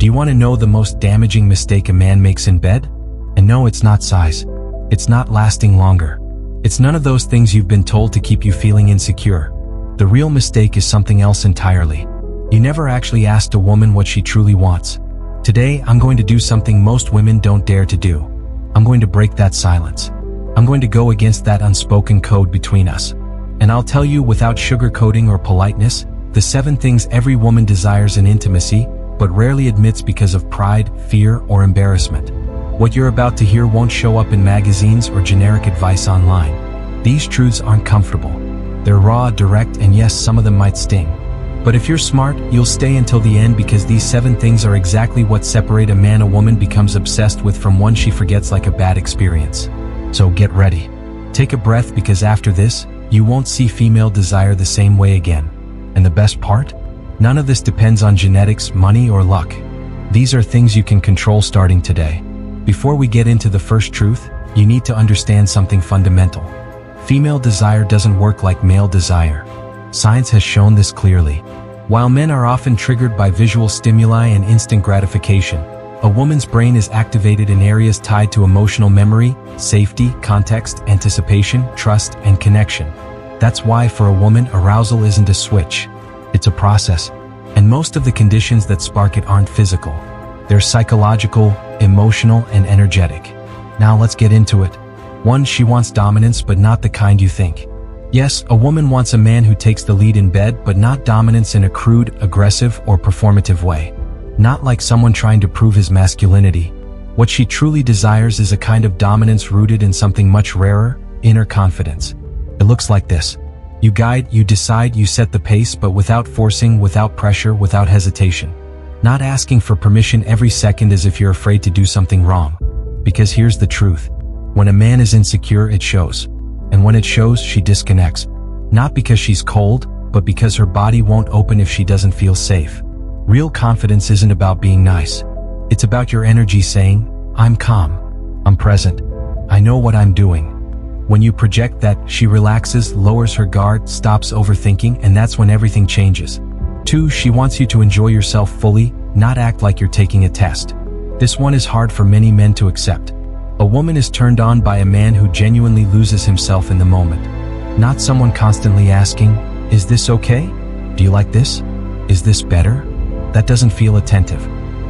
Do you want to know the most damaging mistake a man makes in bed? And no, it's not size. It's not lasting longer. It's none of those things you've been told to keep you feeling insecure. The real mistake is something else entirely. You never actually asked a woman what she truly wants. Today, I'm going to do something most women don't dare to do. I'm going to break that silence. I'm going to go against that unspoken code between us. And I'll tell you without sugarcoating or politeness, the 7 things every woman desires in intimacy, but rarely admits because of pride, fear, or embarrassment. What you're about to hear won't show up in magazines or generic advice online. These truths aren't comfortable. They're raw, direct, and yes, some of them might sting. But if you're smart, you'll stay until the end because these 7 things are exactly what separate a man a woman becomes obsessed with from one she forgets like a bad experience. So get ready. Take a breath because after this, you won't see female desire the same way again. And the best part? None of this depends on genetics, money, or luck. These are things you can control starting today. Before we get into the first truth, you need to understand something fundamental. Female desire doesn't work like male desire. Science has shown this clearly. While men are often triggered by visual stimuli and instant gratification, a woman's brain is activated in areas tied to emotional memory, safety, context, anticipation, trust, and connection. That's why for a woman, arousal isn't a switch. It's a process. And most of the conditions that spark it aren't physical. They're psychological, emotional, and energetic. Now let's get into it. 1. She wants dominance, but not the kind you think. Yes, a woman wants a man who takes the lead in bed, but not dominance in a crude, aggressive, or performative way. Not like someone trying to prove his masculinity. What she truly desires is a kind of dominance rooted in something much rarer, inner confidence. It looks like this. You guide, you decide, you set the pace, but without forcing, without pressure, without hesitation. Not asking for permission every second as if you're afraid to do something wrong. Because here's the truth. When a man is insecure, it shows. And when it shows, she disconnects. Not because she's cold, but because her body won't open if she doesn't feel safe. Real confidence isn't about being nice. It's about your energy saying, I'm calm. I'm present. I know what I'm doing. When you project that, she relaxes, lowers her guard, stops overthinking, and that's when everything changes. 2. She wants you to enjoy yourself fully, not act like you're taking a test. This one is hard for many men to accept. A woman is turned on by a man who genuinely loses himself in the moment. Not someone constantly asking, is this okay? Do you like this? Is this better? That doesn't feel attentive.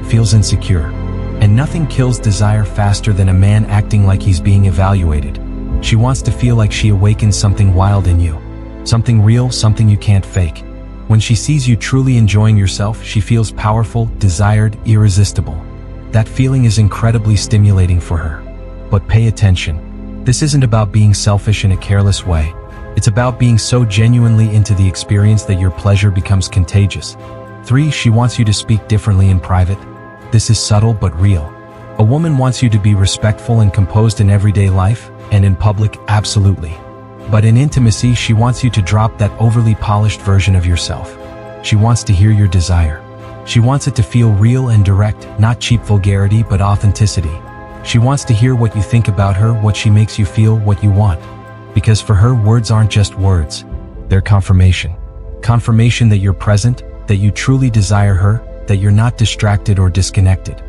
Feels insecure. And nothing kills desire faster than a man acting like he's being evaluated. She wants to feel like she awakens something wild in you. Something real, something you can't fake. When she sees you truly enjoying yourself, she feels powerful, desired, irresistible. That feeling is incredibly stimulating for her. But pay attention. This isn't about being selfish in a careless way. It's about being so genuinely into the experience that your pleasure becomes contagious. 3. She wants you to speak differently in private. This is subtle but real. A woman wants you to be respectful and composed in everyday life, and in public, absolutely. But in intimacy, she wants you to drop that overly polished version of yourself. She wants to hear your desire. She wants it to feel real and direct, not cheap vulgarity but authenticity. She wants to hear what you think about her, what she makes you feel, what you want. Because for her, words aren't just words. They're confirmation. Confirmation that you're present, that you truly desire her, that you're not distracted or disconnected.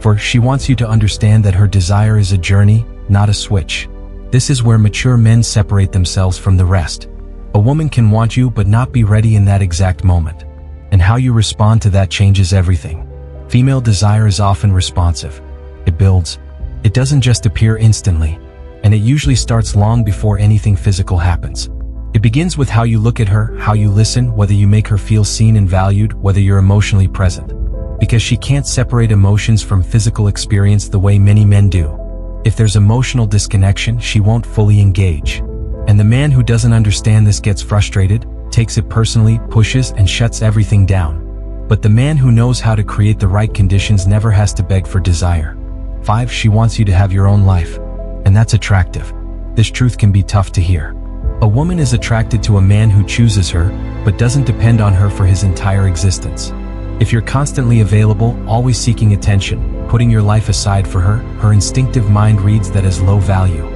For she wants you to understand that her desire is a journey, not a switch. This is where mature men separate themselves from the rest. A woman can want you but not be ready in that exact moment. And how you respond to that changes everything. Female desire is often responsive. It builds. It doesn't just appear instantly. And it usually starts long before anything physical happens. It begins with how you look at her, how you listen, whether you make her feel seen and valued, whether you're emotionally present. Because she can't separate emotions from physical experience the way many men do. If there's emotional disconnection, she won't fully engage. And the man who doesn't understand this gets frustrated, takes it personally, pushes, and shuts everything down. But the man who knows how to create the right conditions never has to beg for desire. 5. She wants you to have your own life. And that's attractive. This truth can be tough to hear. A woman is attracted to a man who chooses her, but doesn't depend on her for his entire existence. If you're constantly available, always seeking attention, putting your life aside for her, her instinctive mind reads that as low value.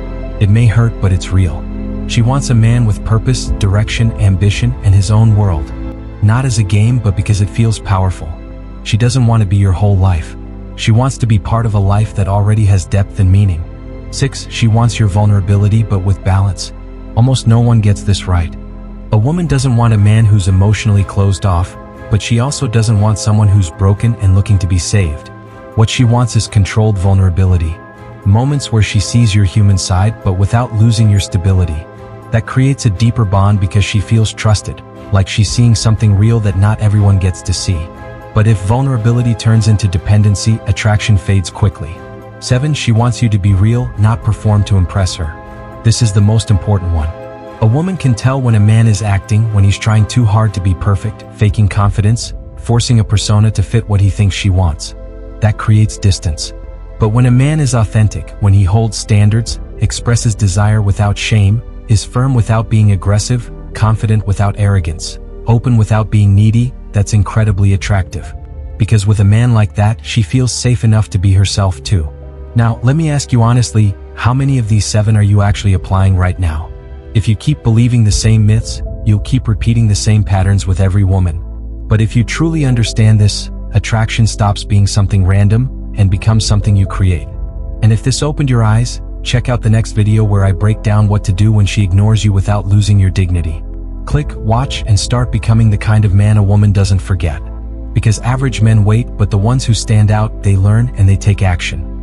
It may hurt, but it's real. She wants a man with purpose, direction, ambition, and his own world. Not as a game, but because it feels powerful. She doesn't want to be your whole life. She wants to be part of a life that already has depth and meaning. 6. She wants your vulnerability but with balance. Almost no one gets this right. A woman doesn't want a man who's emotionally closed off, but she also doesn't want someone who's broken and looking to be saved. What she wants is controlled vulnerability. Moments where she sees your human side but without losing your stability. That creates a deeper bond because she feels trusted, like she's seeing something real that not everyone gets to see. But if vulnerability turns into dependency, attraction fades quickly. 7. She wants you to be real, not perform to impress her. This is the most important one. A woman can tell when a man is acting, when he's trying too hard to be perfect, faking confidence, forcing a persona to fit what he thinks she wants. That creates distance. But when a man is authentic, when he holds standards, expresses desire without shame, is firm without being aggressive, confident without arrogance, open without being needy, that's incredibly attractive. Because with a man like that, she feels safe enough to be herself too. Now, let me ask you honestly, how many of these 7 are you actually applying right now? If you keep believing the same myths, you'll keep repeating the same patterns with every woman. But if you truly understand this, attraction stops being something random and becomes something you create. And if this opened your eyes, check out the next video where I break down what to do when she ignores you without losing your dignity. Click, watch, and start becoming the kind of man a woman doesn't forget. Because average men wait, but the ones who stand out, they learn and they take action.